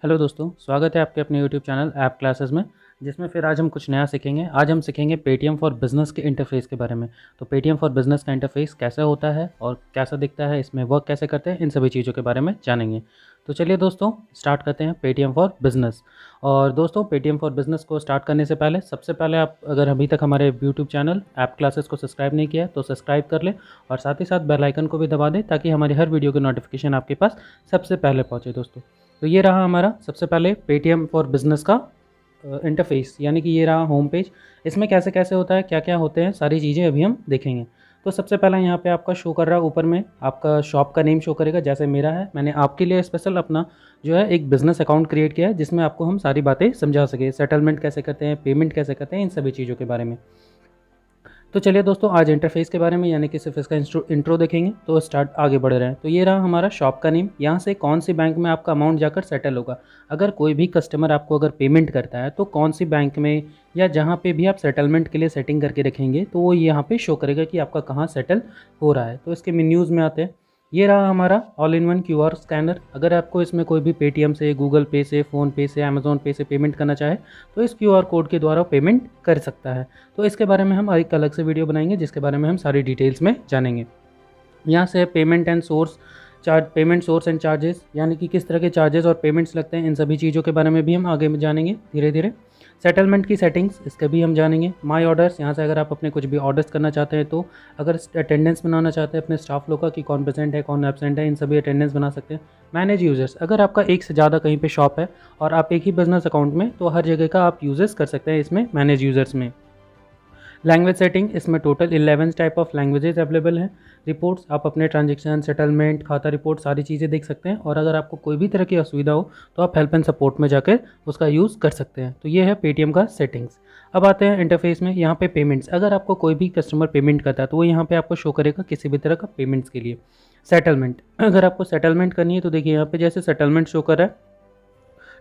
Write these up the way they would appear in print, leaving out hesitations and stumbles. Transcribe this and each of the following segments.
Hello दोस्तों, स्वागत है आपके अपने यूट्यूब चैनल ऐप क्लासेस में, जिसमें फिर आज हम कुछ नया सीखेंगे। आज हम सीखेंगे पेटीएम फॉर बिज़नेस के इंटरफेस के बारे में। तो पेटीएम फॉर बिज़नेस का इंटरफेस कैसा होता है और कैसा दिखता है, इसमें वर्क कैसे करते हैं, इन सभी चीज़ों के बारे में जानेंगे। तो चलिए दोस्तों, स्टार्ट करते हैं पेटीएम फॉर बिज़नेस। और दोस्तों, पेटीएम फॉर बिज़नेस को स्टार्ट करने से पहले सबसे पहले आप अगर अभी तक हमारे यूट्यूब चैनल ऐप क्लासेस को सब्सक्राइब नहीं किया है तो सब्सक्राइब कर लें और साथ ही साथ बेल आइकन को भी दबा दें ताकि हमारी हर वीडियो की नोटिफिकेशन आपके पास सबसे पहले पहुँचे दोस्तों। तो ये रहा हमारा सबसे पहले पेटीएम फॉर बिज़नेस का इंटरफेस, यानी कि ये रहा होम पेज। इसमें कैसे कैसे होता है, क्या क्या होते हैं, सारी चीज़ें अभी हम देखेंगे। तो सबसे पहला यहाँ पे आपका शो कर रहा है, ऊपर में आपका शॉप का नेम शो करेगा। जैसे मेरा है, मैंने आपके लिए स्पेशल अपना जो है एक बिज़नेस अकाउंट क्रिएट किया है जिसमें आपको हम सारी बातें समझा सके, सेटलमेंट कैसे करते हैं, पेमेंट कैसे करते हैं, इन सभी चीज़ों के बारे में। तो चलिए दोस्तों, आज इंटरफेस के बारे में यानी कि सिर्फ इसका इंट्रो देखेंगे। तो स्टार्ट आगे बढ़ रहे हैं। तो ये रहा हमारा शॉप का नेम। यहाँ से कौन सी बैंक में आपका अमाउंट जाकर सेटल होगा। अगर कोई भी कस्टमर आपको अगर पेमेंट करता है तो कौन सी बैंक में या जहाँ पे भी आप सेटलमेंट के लिए सेटिंग करके रखेंगे तो वो यहाँ पे शो करेगा कि आपका कहाँ सेटल हो रहा है। तो इसके मेन्यूज़ में आते हैं। ये रहा हमारा all in one QR scanner. अगर आपको इसमें कोई भी पेटीएम से, गूगल पे से, फ़ोनपे से, अमेज़ॉन पे से पेमेंट करना चाहे तो इस क्यूआर कोड के द्वारा पेमेंट कर सकता है। तो इसके बारे में हम एक अलग से वीडियो बनाएंगे जिसके बारे में हम सारी डिटेल्स में जानेंगे। यहाँ से पेमेंट सोर्स एंड चार्जेस, यानी कि किस तरह के चार्जेस और पेमेंट्स लगते हैं, इन सभी चीज़ों के बारे में भी हम आगे में जानेंगे धीरे धीरे। सेटलमेंट की सेटिंग्स, इसके भी हम जानेंगे। माय ऑर्डर्स, यहाँ से अगर आप अपने कुछ भी ऑर्डर्स करना चाहते हैं तो अगर अटेंडेंस बनाना चाहते हैं अपने स्टाफ लोग का कि कौन प्रेजेंट है कौन एब्सेंट है, इन सभी अटेंडेंस बना सकते हैं। मैनेज यूज़र्स, अगर आपका एक से ज़्यादा कहीं पे शॉप है और आप एक ही बिजनेस अकाउंट में, तो हर जगह का आप यूजेस कर सकते हैं इसमें मैनेज यूज़र्स में। लैंग्वेज सेटिंग, इसमें total 11 type of languages available हैं। रिपोर्ट्स, आप अपने ट्रांजेक्शन, सेटलमेंट, खाता रिपोर्ट, सारी चीज़ें देख सकते हैं। और अगर आपको कोई भी तरह की असुविधा हो तो आप हेल्प एंड सपोर्ट में जाकर उसका यूज़ कर सकते हैं। तो ये है पेटीएम का सेटिंग्स। अब आते हैं इंटरफेस में। यहाँ पे पेमेंट्स, अगर आपको कोई भी कस्टमर पेमेंट करता है तो वो यहाँ पे आपको शो करेगा किसी भी तरह का पेमेंट्स के लिए। सेटलमेंट, अगर आपको सेटलमेंट करनी है तो देखिए यहाँ पे जैसे सेटलमेंट शो कर रहा है।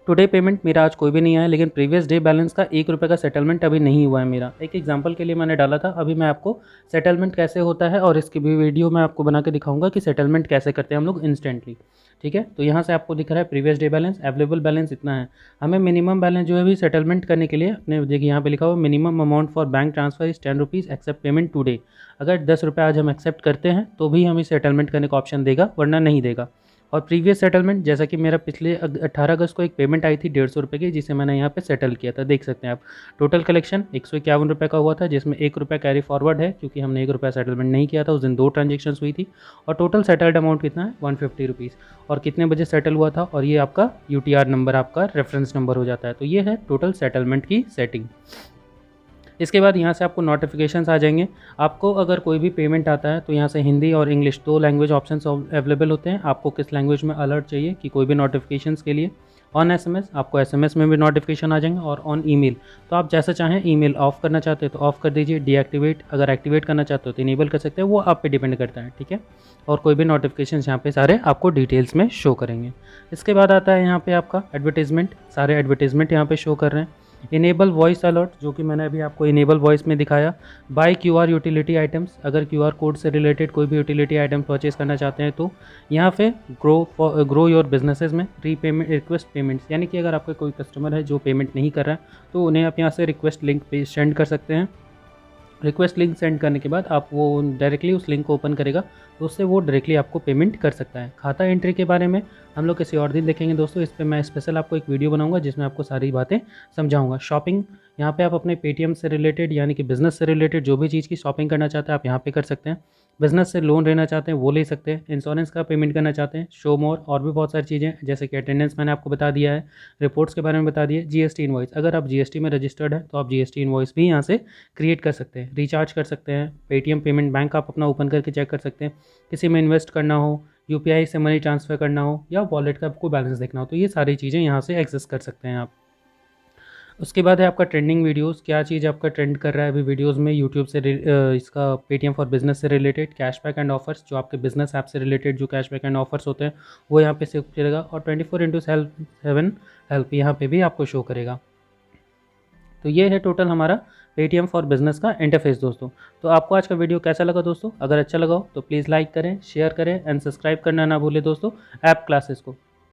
टुडे पेमेंट, मेरा आज कोई भी नहीं आया, लेकिन प्रीवियस डे बैलेंस का 1 रुपये का सेटलमेंट अभी नहीं हुआ है मेरा। एक एग्जांपल के लिए मैंने डाला था। अभी मैं आपको सेटलमेंट कैसे होता है और इसकी भी वीडियो मैं आपको बना के दिखाऊंगा कि सेटलमेंट कैसे करते हैं हम लोग इंस्टेंटली। ठीक है, तो यहाँ से आपको दिख रहा है previous day balance, available balance इतना है। हमें मिनिमम बैलेंस जो है भी सेटलमेंट करने के लिए अपने, देखिए यहाँ पे लिखा हुआ minimum amount for bank transfer is 10 rupees except payment today. अगर 10 रुपये आज हम एक्सेप्ट करते हैं तो भी हमें सेटलमेंट करने का ऑप्शन देगा, वरना नहीं देगा। और प्रीवियस सेटलमेंट, जैसा कि मेरा पिछले 18 अगस्त को एक पेमेंट आई थी 150 रुपये की, जिसे मैंने यहाँ पे सेटल किया था, देख सकते हैं आप। टोटल कलेक्शन 151 रुपये का हुआ था, जिसमें 1 रुपया कैरी फॉरवर्ड है क्योंकि हमने 1 रुपया सेटलमेंट नहीं किया था। उस दिन 2 ट्रांजेक्शन हुई थी। और टोटल सेटल्ड अमाउंट कितना है, 150 रुपीज़। और कितने बजे सेटल हुआ था, और ये आपका UTR नंबर, आपका रेफरेंस नंबर हो जाता है। तो ये है टोटल सेटलमेंट की सेटिंग। इसके बाद यहाँ से आपको नोटिफिकेशंस आ जाएंगे। आपको अगर कोई भी पेमेंट आता है तो यहाँ से हिंदी और इंग्लिश 2 लैंग्वेज ऑप्शंस अवेलेबल होते हैं। आपको किस लैंग्वेज में अलर्ट चाहिए कि कोई भी नोटिफिकेशंस के लिए। ऑन SMS, आपको SMS में भी नोटिफिकेशन आ जाएंगे। और ऑन ईमेल, तो आप जैसा चाहें, ईमेल ऑफ करना चाहते हैं तो ऑफ कर दीजिए, डीएक्टिवेट अगर एक्टिवेट करना चाहते हो तो इनेबल कर सकते हैं, वो आप पे डिपेंड करता है। ठीक है, और कोई भी नोटिफिकेशन यहाँ पे सारे आपको डिटेल्स में शो करेंगे। इसके बाद आता है यहाँ पे आपका एडवर्टीजमेंट, सारे एडवर्टीजमेंट यहाँ पे शो कर रहे हैं। इनेबल वॉइस अलर्ट, जो कि मैंने अभी आपको इनेबल वॉइस में दिखाया। बाय QR यूटिलिटी आइटम्स, अगर QR कोड से रिलेटेड कोई भी यूटिलिटी आइटम परचेज करना चाहते हैं तो यहाँ पे ग्रो योर बिजनेसेस में रीपेमेंट रिक्वेस्ट पेमेंट्स, यानी कि अगर आपका कोई कस्टमर है जो पेमेंट नहीं कर रहा है तो उन्हें आप यहाँ से रिक्वेस्ट लिंक पे सेंड कर सकते हैं। रिक्वेस्ट लिंक सेंड करने के बाद आप वो डायरेक्टली उस लिंक को ओपन करेगा तो उससे वो डायरेक्टली आपको पेमेंट कर सकता है। खाता एंट्री के बारे में हम लोग किसी और दिन देखेंगे दोस्तों। इस पर मैं स्पेशल आपको एक वीडियो बनाऊंगा जिसमें आपको सारी बातें समझाऊंगा। शॉपिंग, यहाँ पे आप अपने पेटीएम से रिलेटेड यानी कि बिज़नेस से रिलेटेड जो भी चीज़ की शॉपिंग करना चाहते हैं आप यहाँ पे कर सकते हैं। बिज़नेस से लोन लेना चाहते हैं वो ले सकते हैं। इंश्योरेंस का पेमेंट करना चाहते हैं, शो मोर, और भी बहुत सारी चीज़ें जैसे कि अटेंडेंस मैंने आपको बता दिया है, रिपोर्ट्स के बारे में बता दिया। GST इनवॉइस, अगर आप GST में रजिस्टर्ड है तो आप GST इनवॉइस भी यहाँ से क्रिएट कर सकते हैं। रिचार्ज कर सकते हैं, पेटीएम पेमेंट बैंक आप अपना ओपन करके चेक कर सकते हैं। किसी में इन्वेस्ट करना हो, UPI से मनी ट्रांसफ़र करना हो, या वॉलेट का आपको बैलेंस देखना हो, तो ये सारी चीज़ें यहाँ से एक्सेस कर सकते हैं आप। उसके बाद है आपका ट्रेंडिंग वीडियोस, क्या चीज़ आपका ट्रेंड कर रहा है अभी वीडियोस में यूट्यूब से इसका पेटीएम फॉर बिजनेस से रिलेटेड। कैशबैक एंड ऑफर्स, जो आपके बिजनेस ऐप से रिलेटेड जो कैशबैक एंड ऑफर्स होते हैं वो यहाँ पे शो करेगा। और 24/7 हेल्प यहाँ पे भी आपको शो करेगा। तो ये है टोटल हमारा पेटीएम फॉर बिजनेस का इंटरफेस दोस्तों। तो आपको आज का वीडियो कैसा लगा दोस्तों? अगर अच्छा लगा हो तो प्लीज़ लाइक करें, शेयर करें एंड सब्सक्राइब करना ना भूलें दोस्तों ऐप क्लासेस को।